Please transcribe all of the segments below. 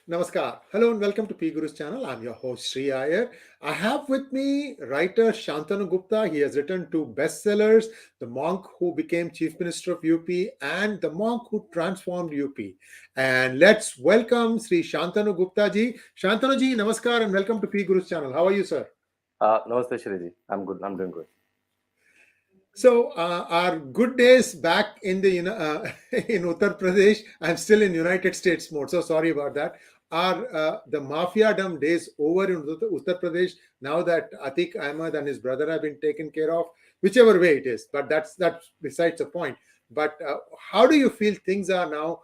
Namaskar. Hello and welcome to P Guru's channel. I'm your host Sri Iyer. I have with me writer Shantanu Gupta. He has written two bestsellers, The Monk Who Became Chief Minister of UP and The Monk Who Transformed UP. And let's welcome Sri Shantanu Gupta ji. Shantanu ji, namaskar and welcome to P Guru's channel. How are you, sir? Namaste, Shriji. I'm good. I'm doing good. So our good days back in the in Uttar Pradesh. I'm still in United States mode, so sorry about that. Are the Mafiadom days over in Uttar Pradesh now that Atiq Ahmed and his brother have been taken care of? Whichever way it is, but that's besides the point. But how do you feel things are now?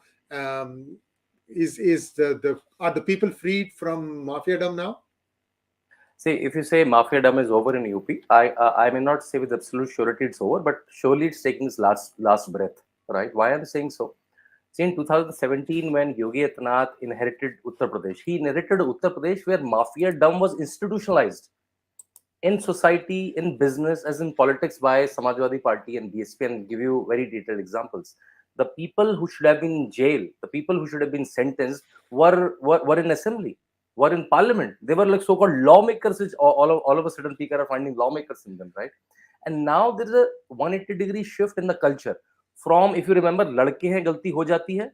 Is the are the people freed from Mafiadom now? See, if you say Mafiadom is over in UP, I may not say with absolute surety it's over, but surely it's taking its last breath, right? Why I'm saying so? See, in 2017, when Yogi Adityanath inherited Uttar Pradesh, he inherited Uttar Pradesh where Mafiadom was institutionalized in society, in business, as in politics by Samajwadi Party and BSP, and give you very detailed examples. The people who should have been in jail, the people who should have been sentenced, were in assembly, were in parliament. They were like so-called lawmakers, which all of a sudden people are finding lawmakers in them, right? And now there is a 180-degree shift in the culture. From, if you remember, लड़के हैं गलती हो जाती है,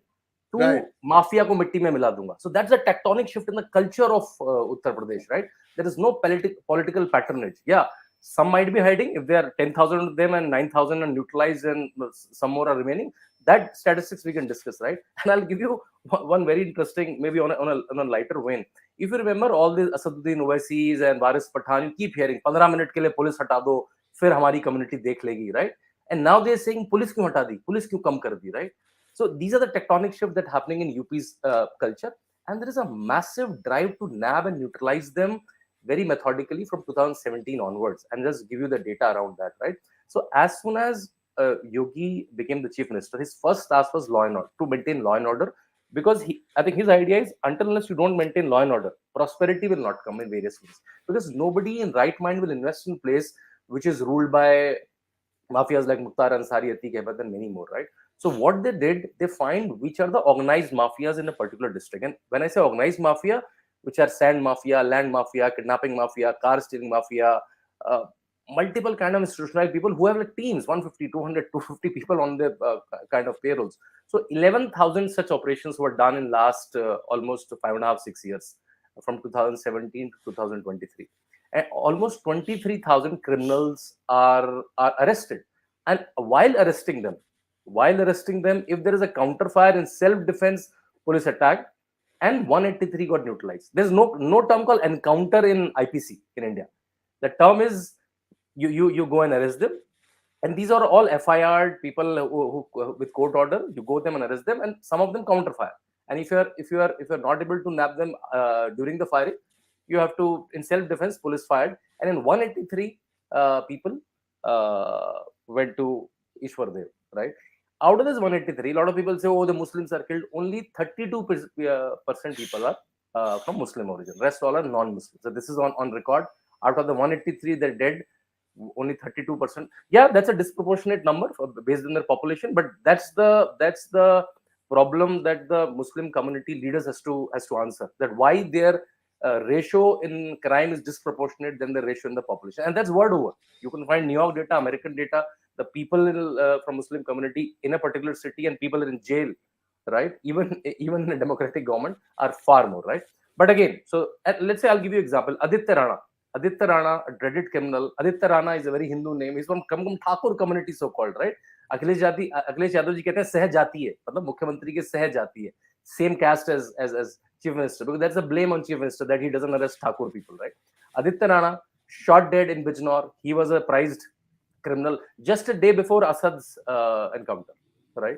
to Right. Mafia को मिट्टी में मिला दूंगा. So that's a tectonic shift in the culture of Uttar Pradesh, right? There is no political patronage. Yeah, some might be hiding. If there are 10,000 of them and 9,000 are neutralized and some more are remaining, that statistics we can discuss, right? And I'll give you one very interesting, maybe on a lighter vein. If you remember all the Asaduddin Owaisis and Waris Pathan, you keep hearing 15 minute के लिए police हटा दो, फिर हमारी community देख लेगी, right? And now they're saying police क्यों हटा दी, पुलिस क्यों कम कर दी, right? So these are the tectonic shifts that are happening in UP's culture, and there is a massive drive to nab and neutralize them very methodically from 2017 onwards. And just give you the data around that, right? So as soon as Yogi became the chief minister, his first task was law and order, to maintain law and order, because I think his idea is until unless you don't maintain law and order, prosperity will not come in various ways. Because nobody in right mind will invest in a place which is ruled by mafias like Mukhtar Ansari, Atiq Ahmed, and many more, right? So what they did, they find which are the organized mafias in a particular district. And when I say organized mafia, which are sand mafia, land mafia, kidnapping mafia, car stealing mafia, uh, multiple kind of institutionalized people who have like teams, 150, 200, 250 people on their kind of payrolls. So 11,000 such operations were done in last almost 5.5, 6 years, from 2017 to 2023. And almost 23,000 criminals are arrested. And while arresting them, if there is a counterfire in self-defense, police attack, and 183 got neutralized. There's no term called encounter in IPC in India. The term is you go and arrest them, and these are all FIR people who with court order. You go them and arrest them, and some of them counterfire. And if you're not able to nab them during the firing, you have to, in self-defense, police fired, and in 183 people went to Ishwar Dev, right? Out of this 183, a lot of people say, oh, the Muslims are killed. Only 32% people are from Muslim origin. Rest all are non-Muslim. So this is on record. Out of the 183 that dead, only 32%. Yeah, that's a disproportionate number based on their population, but that's the problem that the Muslim community leaders has to answer. That why their ratio in crime is disproportionate than the ratio in the population, and that's world over. You can find New York data, American data. The people from Muslim community in a particular city and people are in jail, right? Even in a democratic government are far more, right? But again, so let's say I'll give you example. Aditya Rana, a dreaded criminal. Aditya Rana is a very Hindu name. He's from Thakur community, so called, right? Akhilesh Yadav ji कहते हैं सहजाती है, मतलब मुख्यमंत्री के सहजाती है, same caste as chief minister, because that's a blame on chief minister that he doesn't arrest Thakur people, right? Aditya Rana shot dead in Bijnor. He was a prized criminal just a day before Assad's encounter, right?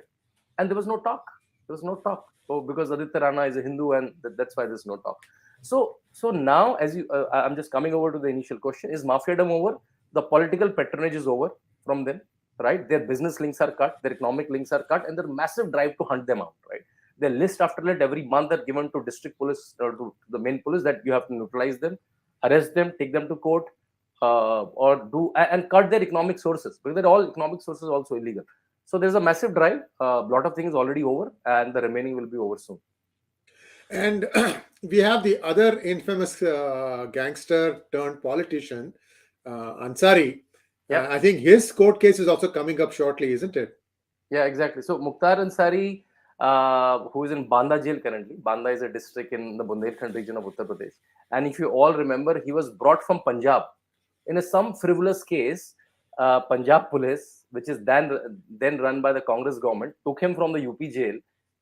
And there was no talk. There was no talk. Oh, because Aditya Rana is a Hindu, and that's why there's no talk. So now, as I'm just coming over to the initial question: is Mafiadom over? The political patronage is over from them, right? Their business links are cut, their economic links are cut, and their massive drive to hunt them out, right? Their list after list every month are given to district police or to the main police that you have to neutralize them, arrest them, take them to court, or do and cut their economic sources, because they're all economic sources also illegal. So there's a massive drive. A lot of things already over, and the remaining will be over soon. And we have the other infamous gangster turned politician, Ansari. Yep. I think his court case is also coming up shortly, isn't it? Yeah, exactly. So Mukhtar Ansari, who is in Banda jail currently. Banda is a district in the Bundelkhand region of Uttar Pradesh. And if you all remember, he was brought from Punjab in some frivolous case. Punjab police, which is then run by the Congress government, took him from the UP jail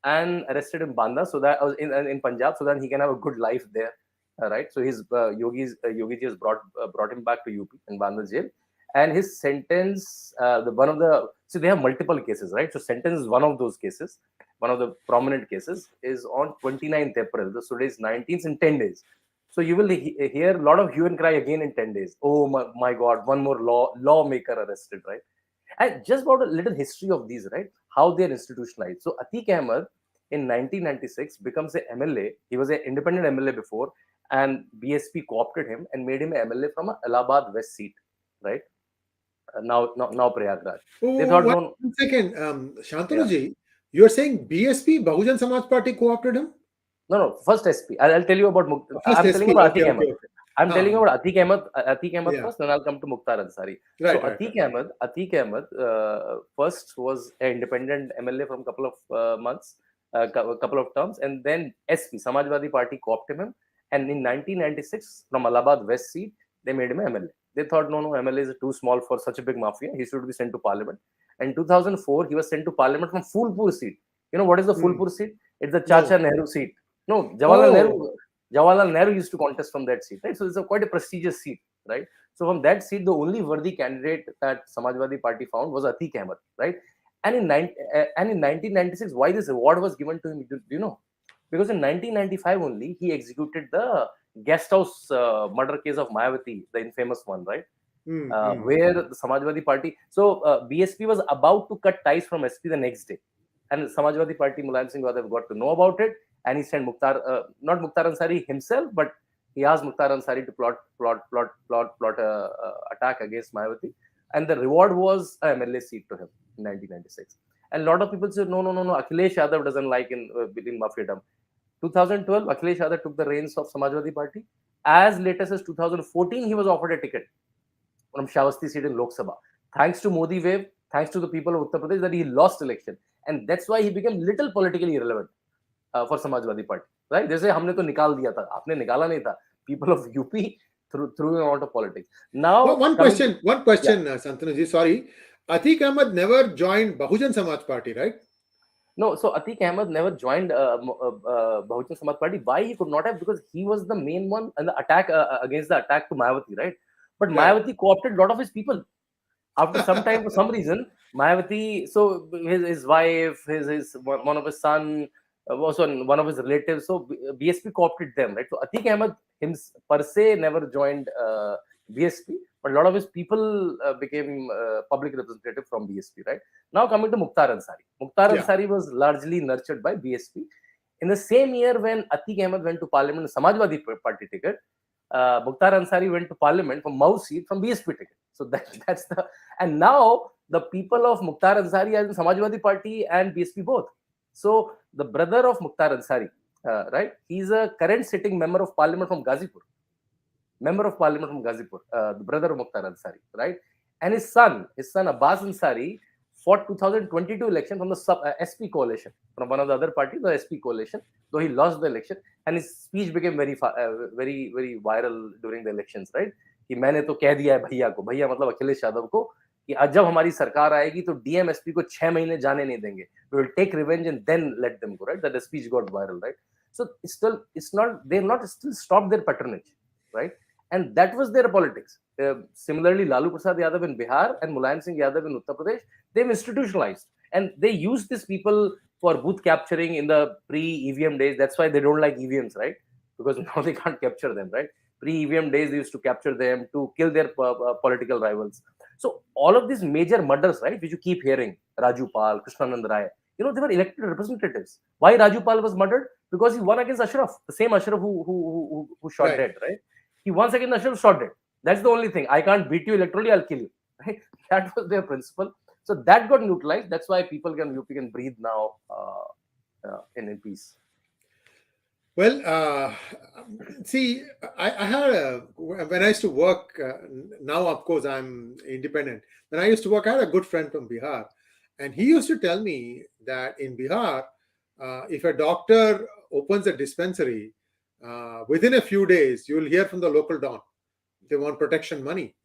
and arrested in Banda, so that in Punjab, so that he can have a good life there. Right. So his Yogi ji has brought him back to UP in Banda jail, and his sentence, the one of the so they have multiple cases, right? So sentence is one of those cases. One of the prominent cases is on 29th April. So today is 19th, in 10 days. So you will hear a lot of hue and cry again in 10 days. Oh my God, one more lawmaker arrested, right? And just about a little history of these, right? How they are institutionalized. So Atiq Ahmed in 1996 becomes a MLA. He was an independent MLA before, and BSP co-opted him and made him an MLA from a Allahabad West seat, right? Now Prayagraj. They Oh, thought, one no, second. yeah, Shantanu you're saying BSP, Bahujan Samaj Party, co-opted him? no. First SP. I'll tell you about. First I'm telling you SP. about Okay, Atiq okay, Ahmed. okay. I'm telling Huh. you about Atiq Ahmed. Atiq Ahmed Yeah. first, then I'll come to Mukhtar Ansari. So Right, right, right. Atiq Ahmed first was an independent MLA from couple of months, a couple of terms, and then SP Samajwadi Party co-opted him, and in 1996 from Allahabad West seat they made him MLA. They thought, no, MLA is too small for such a big mafia. He should be sent to parliament. And 2004 he was sent to parliament from Phulpur seat. You know what is the Hmm. Phulpur seat? It's the Chacha No. Nehru seat. No, Oh. Jawaharlal Nehru used to contest from that seat, right? So it's quite a prestigious seat, right? So from that seat, the only worthy candidate that Samajwadi Party found was Atiq Ahmed, right? And in 1996, why this award was given to him? Do you know? Because in 1995 only he executed the guest house murder case of Mayawati, the infamous one, right? Hmm, hmm. Where the Samajwadi Party, so BSP was about to cut ties from SP the next day, and Samajwadi Party Mulayam Singh Yadav got to know about it, and he sent not Mukhtar Ansari himself, but he asked Mukhtar Ansari to plot a attack against Mayawati, and the reward was a MLA seat to him in 1996. And a lot of people said, no, Akhilesh Yadav doesn't like in Mafiadom. 2012, Akhilesh Yadav took the reins of Samajwadi Party. As latest as 2014, he was offered a ticket from Shavasti seat in Lok Sabha. Thanks to Modi wave, thanks to the people of Uttar Pradesh, that he lost election. And that's why he became little politically irrelevant for Samajwadi Party. Right? जैसे हमने तो निकाल दिया था, आपने निकाला नहीं था. People of UP threw him out of politics. Well, Now coming to, one yeah, question, Shantanu sorry. Atiq Ahmed never joined Bahujan Samaj Party, right? no, so Atiq Ahmed never joined Bahujan Samaj Party. Why he could not have? Because he was the main one in the attack against the attack to Mayawati, right? But Right. Mayawati co-opted a lot of his people. After some time, for some reason, Mayawati, so his wife, his one of his son, was on one of his relatives. So BSP co-opted them, right? So Atiq Ahmed him per se never joined BSP, but a lot of his people became public representative from BSP, right? Now coming to Mukhtar Ansari. Mukhtar Yeah. Ansari was largely nurtured by BSP. In the same year when Atiq Ahmed went to parliament, Samajwadi Party ticket, Mukhtar Ansari went to parliament from Mau seat from BSP ticket. So that's the, and now the people of Mukhtar Ansari are in Samajwadi Party and BSP both. So the brother of Mukhtar Ansari, right? He's a current sitting member of parliament from Gazipur. Member of parliament from Gazipur, the brother of Mukhtar Ansari, right? And his son Abbas Ansari, fought 2022 election from the SP coalition, from one of the other parties, the SP coalition, though he lost the election, and his speech became very viral during the elections, right? कि मैंने तो कह दिया है भैया को, भैया मतलब अखिलेश यादव को, कि जब हमारी सरकार आएगी तो डीएमएसपी को 6 महीने जाने नहीं देंगे, we will take revenge and then let them go, right? That the speech got viral, right? So it's not, they're not still stopped their patronage, right? And that was their politics. Similarly, Lalu Prasad Yadav in Bihar and Mulayam Singh Yadav in Uttar Pradesh, they've institutionalized, and they use these people for booth capturing in the pre-EVM days. That's why they don't like EVMs, right? Because now they can't capture them, right? Pre-EVM days, they used to capture them to kill their political rivals. So all of these major murders, right, which you keep hearing, Raju Pal, Krishnanand Rai, they were elected representatives. Why Raju Pal was murdered? Because he won against Ashraf, the same Ashraf who shot Right. dead, right? He once again Ashraf shot dead. That's the only thing. I can't beat you electorally, I'll kill you. Right? That was their principle. So that got neutralized. That's why UP can breathe now in peace. Well, see, I had when I used to work. Now, of course, I'm independent. When I used to work, I had a good friend from Bihar, and he used to tell me that in Bihar, if a doctor opens a dispensary, within a few days, you'll hear from the local don. They want protection money,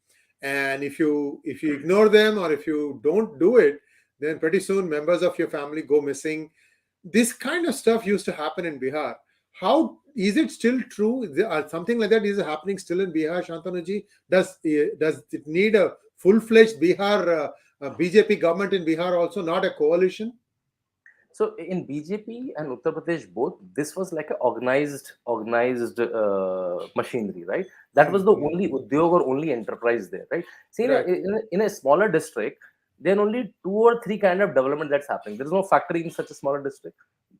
and if you ignore them or if you don't do it, then pretty soon members of your family go missing. This kind of stuff used to happen in Bihar. How is it still true? Something like that is happening still in Bihar, Shantanuji? Does it need a full-fledged Bihar BJP government in Bihar also, not a coalition? So in BJP and Uttar Pradesh both, this was like a organized machinery, right? That was the Mm-hmm. only udyog or only enterprise there, right? See, Right. in a smaller district, there are only two or three kind of development that's happening. There is no factory in such a smaller district.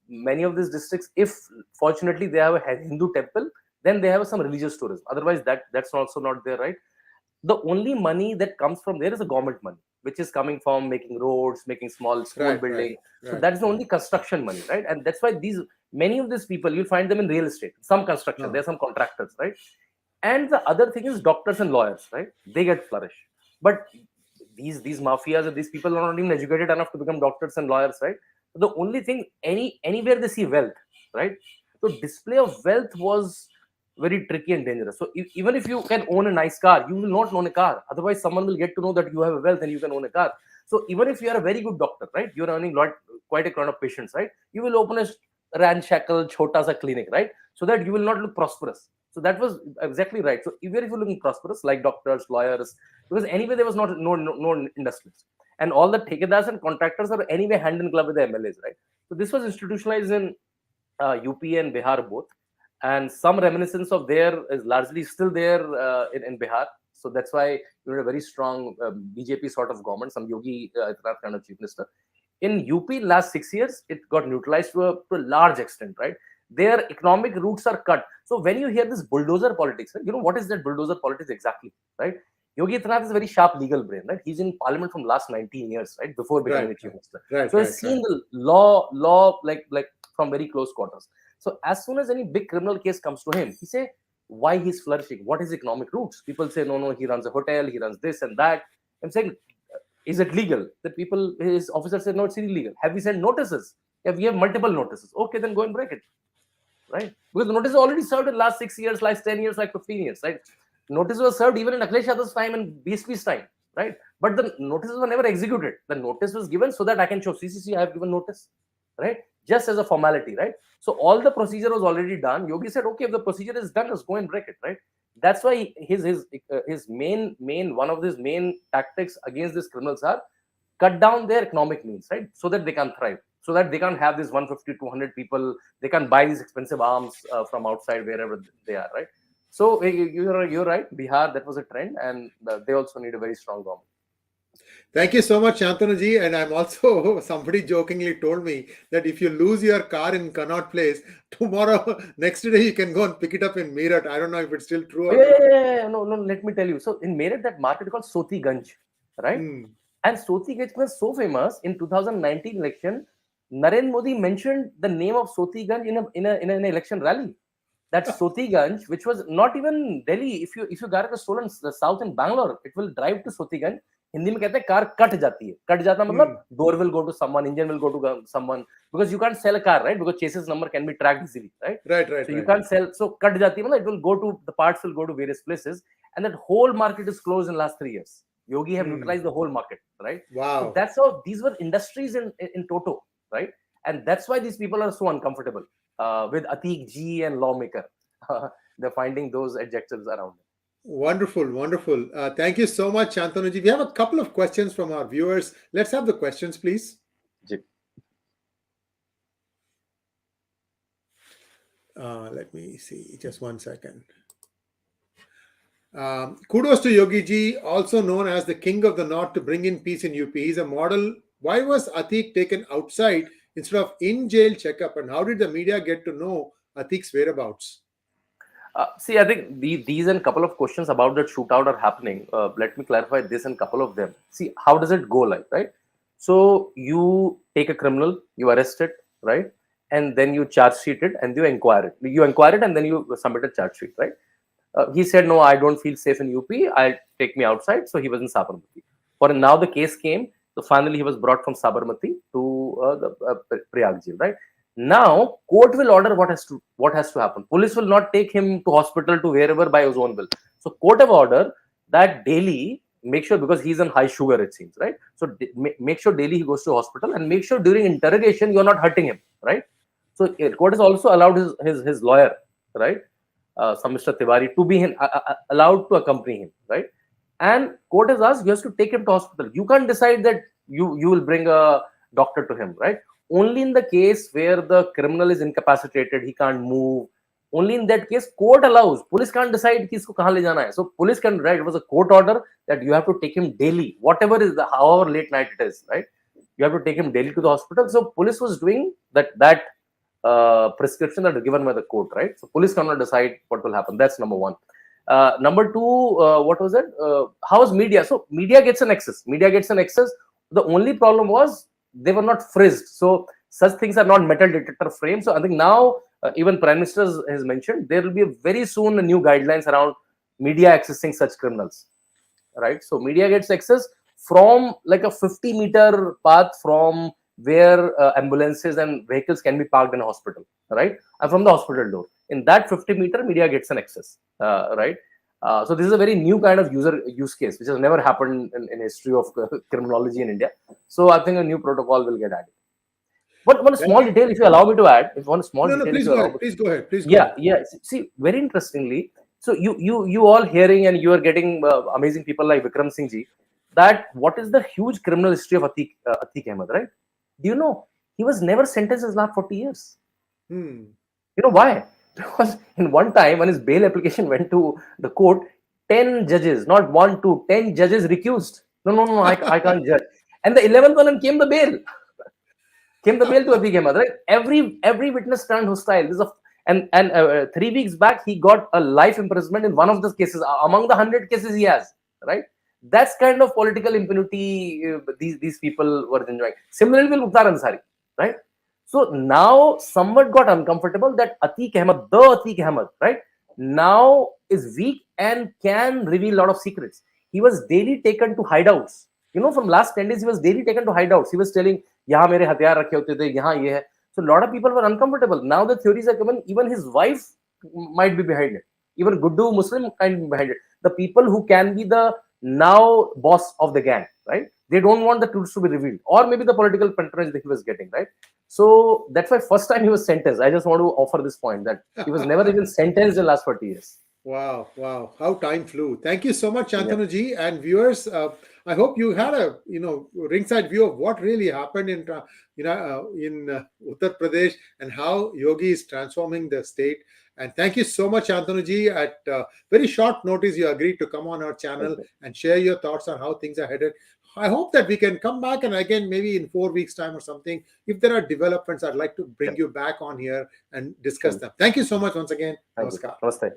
Many of these districts, if fortunately they have a Hindu temple, then they have some religious tourism. Otherwise, that's also not there, right? The only money that comes from there is the government money, which is coming from making roads, making small school Right. Right. building. So Right. that's the Right. only construction money, right? And that's why these many of these people you'll find them in real estate, some construction. Oh, There are some contractors, right? And the other thing is doctors and lawyers, right? They get flourish, but these mafias and these people are not even educated enough to become doctors and lawyers, right? The only thing anywhere they see wealth, right? So display of wealth was very tricky and dangerous. So even if you can own a nice car, you will not own a car. Otherwise, someone will get to know that you have a wealth and you can own a car. So even if you are a very good doctor, right, you're earning quite a crowd of patients, right? You will open a ramshackle, chota sa clinic, right? So that you will not look prosperous. So that was exactly right. So even if you're looking prosperous, like doctors, lawyers, because anyway there was not no industries, and all the thekedars and contractors are anyway hand in glove with the MLAs, right? So this was institutionalized in UP and Bihar both, and some reminiscence of there is largely still there in Bihar. So that's why you had a very strong BJP sort of government, some Yogi Adityanath kind of chief minister. In UP, last 6 years, it got neutralized to a large extent, right? Their economic roots are cut. So when you hear this bulldozer politics, right, you know what is that bulldozer politics exactly, right? Yogi Adityanath is a very sharp legal brain, right? He's in parliament from last 19 years, right, before becoming right. a chief minister. Right. So he's Right. seen Right. the law like from very close quarters. So as soon as any big criminal case comes to him, he say why he's flourishing, what is economic roots. People say no, he runs a hotel, he runs this and that. I'm saying, is it legal? That people, his officer said no, it's illegal. Have we sent notices? Yeah, we have multiple notices. Okay, then go and break it, right? Because the notice is already served in last 6 years, last 10 years, like 15 years, right? Notice was served even in Akhilesh Yadav's time and BSP's time, right? But the notices were never executed. The notice was given so that I can show CCC I have given notice, right? Just as a formality, right? So all the procedure was already done. Yogi said, okay, if the procedure is done, let's go and break it, right? That's why his main one of his main tactics against these criminals are cut down their economic needs, right? So that they can thrive, so that they can't have this 150, 200 people, they can buy these expensive arms from outside wherever they are, right? So you're right. Bihar, that was a trend, and they also need a very strong government. Thank you so much, Shantanu. And I'm also, somebody jokingly told me that if you lose your car in Connaught Place, tomorrow, next day, you can go and pick it up in Meerut. I don't know if it's still true Oh, or not. No, let me tell you. So in Meerut, that market is called Soti Ganj, right? Hmm. And Soti Ganj was so famous in 2019 election. Narendra Modi mentioned the name of Soti Ganj in an election rally. That Soti Ganj, which was not even Delhi. If you got a stolen south in Bangalore, it will drive to Soti Ganj. Hindi में कहते हैं car cut जाती है. Cut जाता मतलब Hmm. door will go to someone, engine will go to someone, because you can't sell a car, right? Because chassis number can be tracked easily, right? Right, right, So you right. can't sell. So cut jati hai, it will go to the parts will go to various places, and that whole market is closed in last 3 years. Yogi have Hmm. neutralized the whole market, right? So Wow. that's how these were industries in toto, right? And that's why these people are so uncomfortable with Atik G and lawmaker. They're finding those adjectives around. Wonderful, wonderful. Thank you so much, Shantanuji. We have a couple of questions from our viewers. Let's have the questions, please. Ji. Let me see, just one second. Kudos to Yogi Ji, also known as the King of the North, to bring in peace in UP. He's a model. Why was Atik taken outside instead of in jail checkup? And how did the media get to know Atik's whereabouts? See, I think these and couple of questions about that shootout are happening. Let me clarify this and couple of them. See, how does it go like, right? So you take a criminal, you arrest it, right? and then you charge sheet it and you inquire it. You inquire it and then you submit a charge sheet, right? He said, no, I don't feel safe in UP. I'll take me outside. So he was in Sabarmati. For now, the case came. So finally, he was brought from Sabarmati to the Prayag jail, right? Now, court will order what has to happen. Police will not take him to hospital to wherever by his own will. So court have order that daily, make sure, because he's on high sugar, it seems, right? So make sure daily he goes to hospital, and make sure during interrogation you're not hurting him, right? So court has also allowed his lawyer, right, some Mr. Tiwari, to be allowed to accompany him, right? And court has asked, you have to take him to hospital. You can't decide that you will bring a doctor to him, right? Only in the case where the criminal is incapacitated, he can't move. Only in that case, court allows. Police can't decide कि इसको कहाँ ले जाना है. So police can, right? It was a court order that you have to take him daily, whatever is however late night it is, right? You have to take him daily to the hospital. So police was doing that prescription that is given by the court, right? So police cannot decide what will happen. That's number one. Number two, what was it? How is media? So media gets an access. Media gets an access. The only problem was they were not frizzed. So such things are not metal detector frame. So I think now even Prime Minister has mentioned there will be very soon new guidelines around media accessing such criminals, right? So media gets access from like a 50-meter path from where ambulances and vehicles can be parked in a hospital, right? And from the hospital door. In that 50-meter, media gets an access, right? So this is a very new kind of use case, which has never happened in history of criminology in India. So I think a new protocol will get added. But one small detail, if you allow me to add, Please go ahead. Please go ahead. Yeah. See, very interestingly, so you all hearing and you are getting amazing people like Vikram Singh ji, that what is the huge criminal history of Atiq Ahmed, right? Do you know he was never sentenced in his last 40 years? You know why? Because in one time when his bail application went to the court, 10 judges, not 1, 2, 10 judges recused. No, I can't judge. And the 11th one came the bail. Came the bail to Atiq Ahmed, right? Every witness turned hostile. This is and 3 weeks back he got a life imprisonment in one of the cases among the 100 cases he has, right? That's kind of political impunity these people were enjoying. Similarly with Mukhtar Ansari, right? So now somewhat got uncomfortable that Atiq Ahmed, right, now is weak and can reveal a lot of secrets. He was daily taken to hideouts. You know, from last 10 days, he was daily taken to hideouts. He was telling, yahan mere hathiyar rakhe hote the, yahan ye hai. So a lot of people were uncomfortable. Now the theories are coming, even his wife might be behind it. Even Guddu Muslim might be behind it. The people who can be the now boss of the gang, right? They don't want the truths to be revealed. Or maybe the political patronage that he was getting, right? So that's why first time he was sentenced. I just want to offer this point that he was never even sentenced in the last 40 years. Wow. How time flew. Thank you so much, Shantanu ji. And viewers, I hope you had a ringside view of what really happened in Uttar Pradesh and how Yogi is transforming the state. And thank you so much, Shantanu ji. At very short notice, you agreed to come on our channel and share your thoughts on how things are headed. I hope that we can come back and again, maybe in 4 weeks' time or something. If there are developments, I'd like to bring you back on here and discuss them. Thank you so much once again. Namaskar. Namaste.